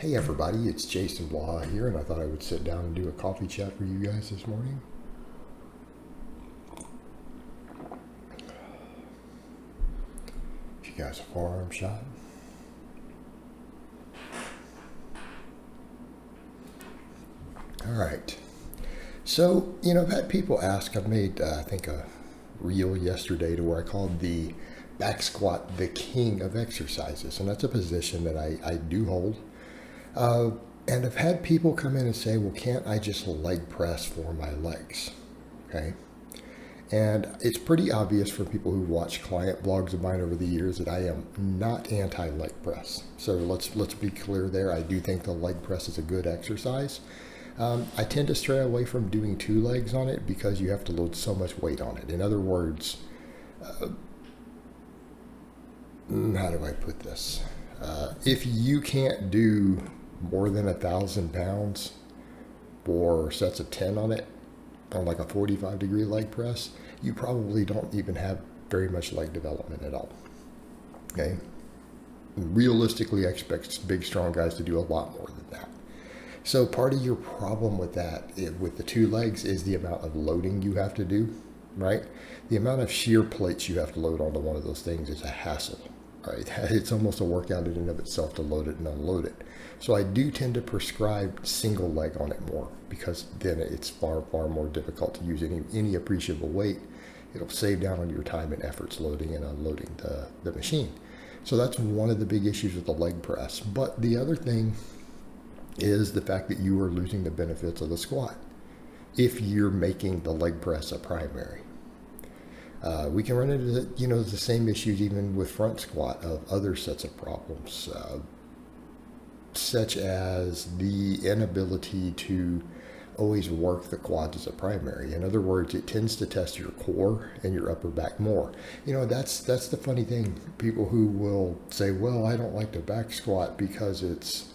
Hey everybody, it's Jason Blaha here, and I thought I would sit down and do a coffee chat for you guys this morning. If you guys a forearm shot. Alright, so, I've had people ask, I've made, I think, a reel yesterday to where I called the back squat the king of exercises, and that's a position that I do hold. And I've had people come in and say, well, can't I just leg press for my legs? Okay. And it's pretty obvious for people who watch client blogs of mine over the years that I am not anti-leg press. So let's be clear there. I do think the leg press is a good exercise. I tend to stray away from doing two legs on it because you have to load so much weight on it. In other words, how do I put this? If you can't do more than 1,000 pounds for sets of 10 on it, on like a 45-degree leg press, you probably don't even have very much leg development at all. Okay? Realistically, I expect big, strong guys to do a lot more than that. So part of your problem with that, with the two legs, is the amount of loading you have to do, right? The amount of shear plates you have to load onto one of those things is a hassle. Right? It's almost a workout in and of itself to load it and unload it. So I do tend to prescribe single leg on it more because then it's far, far more difficult to use any appreciable weight. It'll save down on your time and efforts loading and unloading the machine. So that's one of the big issues with the leg press. But the other thing is the fact that you are losing the benefits of the squat if you're making the leg press a primary. We can run into the same issues even with front squat of other sets of problems, such as the inability to always work the quads as a primary. In other words, it tends to test your core and your upper back more. That's the funny thing. People who will say, well, I don't like the back squat because it's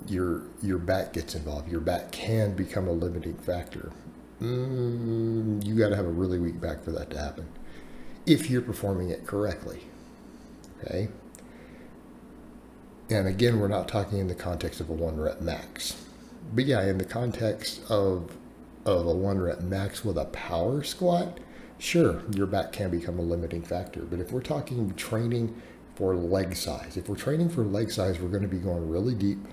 your back gets involved. Your back can become a limiting factor. You got to have a really weak back for that to happen if you're performing it correctly. Okay. And again, we're not talking in the context of a 1 rep max, but yeah, in the context of a 1 rep max with a power squat, sure, your back can become a limiting factor. But if we're talking training for leg size, we're going to be going really deep,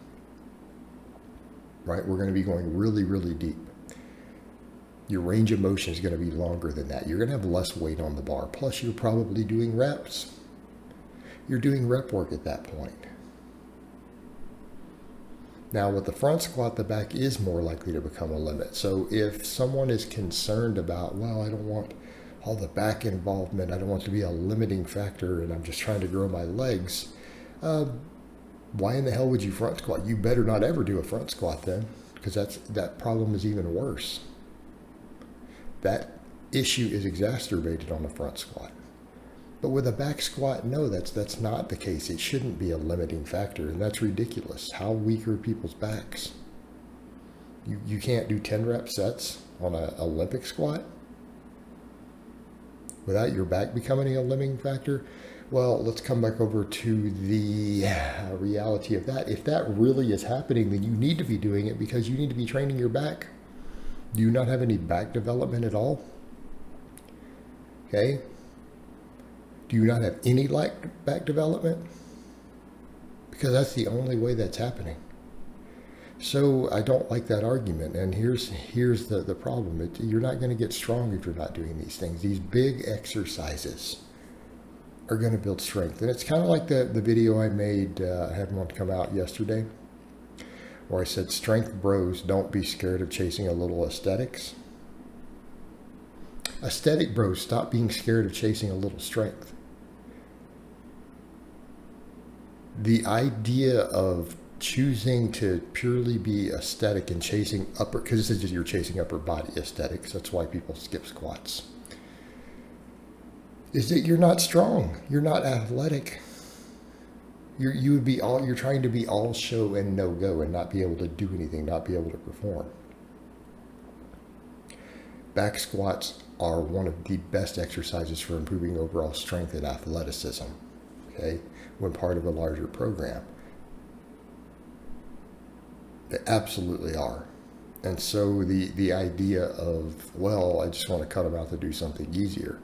right? We're going to be going really, really deep. Your range of motion is going to be longer than that. You're going to have less weight on the bar. Plus, you're probably doing reps. You're doing rep work at that point. Now, with the front squat, the back is more likely to become a limit. So if someone is concerned about, well, I don't want all the back involvement, I don't want it to be a limiting factor, and I'm just trying to grow my legs, why in the hell would you front squat? You better not ever do a front squat then, because that problem is even worse. That issue is exacerbated on the front squat. But with a back squat, no, that's not the case. It shouldn't be a limiting factor, and that's ridiculous. How weak are people's backs? You can't do 10 rep sets on an Olympic squat without your back becoming a limiting factor. Well, let's come back over to the reality of that. If that really is happening, then you need to be doing it because you need to be training your back. Do you not have any back development at all? Okay. Do you not have any back development? Because that's the only way that's happening. So I don't like that argument. And here's the problem. You're not going to get strong if you're not doing these things. These big exercises are going to build strength. And it's kind of like the video I made, I had one come out yesterday, where I said, strength bros, don't be scared of chasing a little aesthetics. Aesthetic bros, stop being scared of chasing a little strength. The idea of choosing to purely be aesthetic and chasing upper, because this is just you're chasing upper body aesthetics, that's why people skip squats, is that you're not strong, you're not athletic. You're trying to be all show and no go and not be able to do anything, not be able to perform. Back squats are one of the best exercises for improving overall strength and athleticism, okay, when part of a larger program. They absolutely are. And so the idea of, well, I just want to cut them out to do something easier.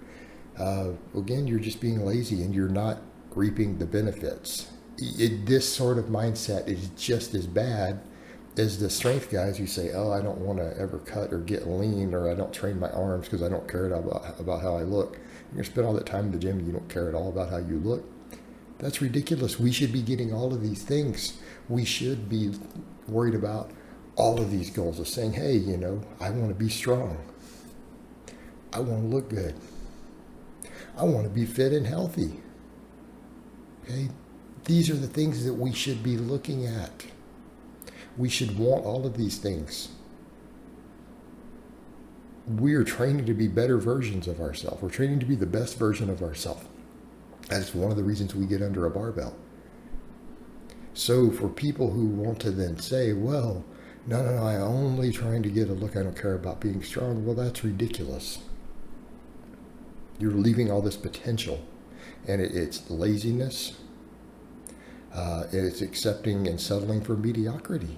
Again, you're just being lazy and you're not reaping the benefits. This sort of mindset is just as bad as the strength guys who say, oh, I don't want to ever cut or get lean, or I don't train my arms because I don't care about how I look. You're going to spend all that time in the gym and you don't care at all about how you look. That's ridiculous. We should be getting all of these things. We should be worried about all of these goals of saying, hey, I want to be strong. I want to look good. I want to be fit and healthy. Okay? These are the things that we should be looking at. We should want all of these things. We are training to be better versions of ourselves. We're training to be the best version of ourselves. That's one of the reasons we get under a barbell. So for people who want to then say, well, no, I'm only trying to get a look, I don't care about being strong. Well, that's ridiculous. You're leaving all this potential. And it's laziness. It's accepting and settling for mediocrity.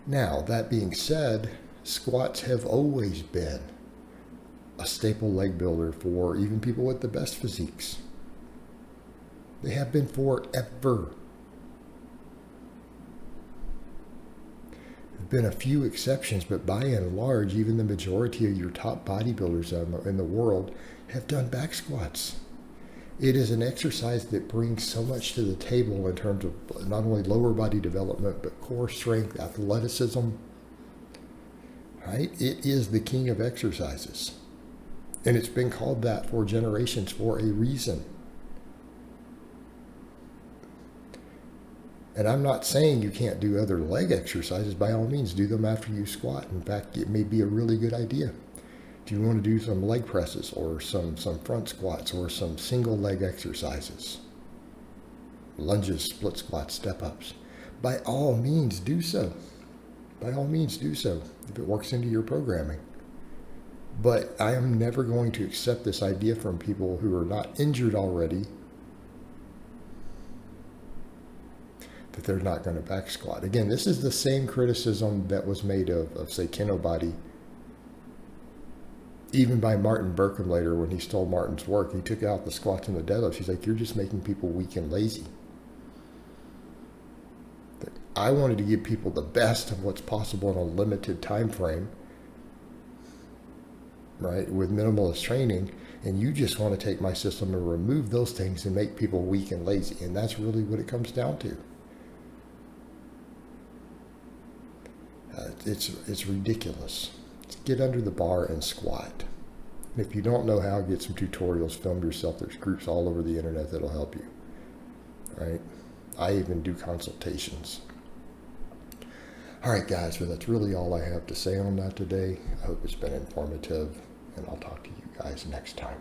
Now, that being said, squats have always been a staple leg builder for even people with the best physiques. They have been forever. There have been a few exceptions, but by and large, even the majority of your top bodybuilders in the world have done back squats. It is an exercise that brings so much to the table in terms of not only lower body development, but core strength, athleticism. Right? It is the king of exercises. And it's been called that for generations for a reason. And I'm not saying you can't do other leg exercises. By all means, do them after you squat. In fact, it may be a really good idea. If you want to do some leg presses or some front squats or some single leg exercises, lunges, split squats, step ups, by all means do so. By all means do so if it works into your programming. But I am never going to accept this idea from people who are not injured already that they're not going to back squat. Again, this is the same criticism that was made of say, Kinobody. Even by Martin Berkham later, when he stole Martin's work, he took out the squats and the deadlifts. He's like, you're just making people weak and lazy. But I wanted to give people the best of what's possible in a limited time frame, right, with minimalist training, and you just want to take my system and remove those things and make people weak and lazy. And that's really what it comes down to. It's ridiculous. Get under the bar and squat. And if you don't know how, get some tutorials, film yourself. There's groups all over the internet that'll help you. Right? I even do consultations. All right, guys, well, that's really all I have to say on that today. I hope it's been informative, and I'll talk to you guys next time.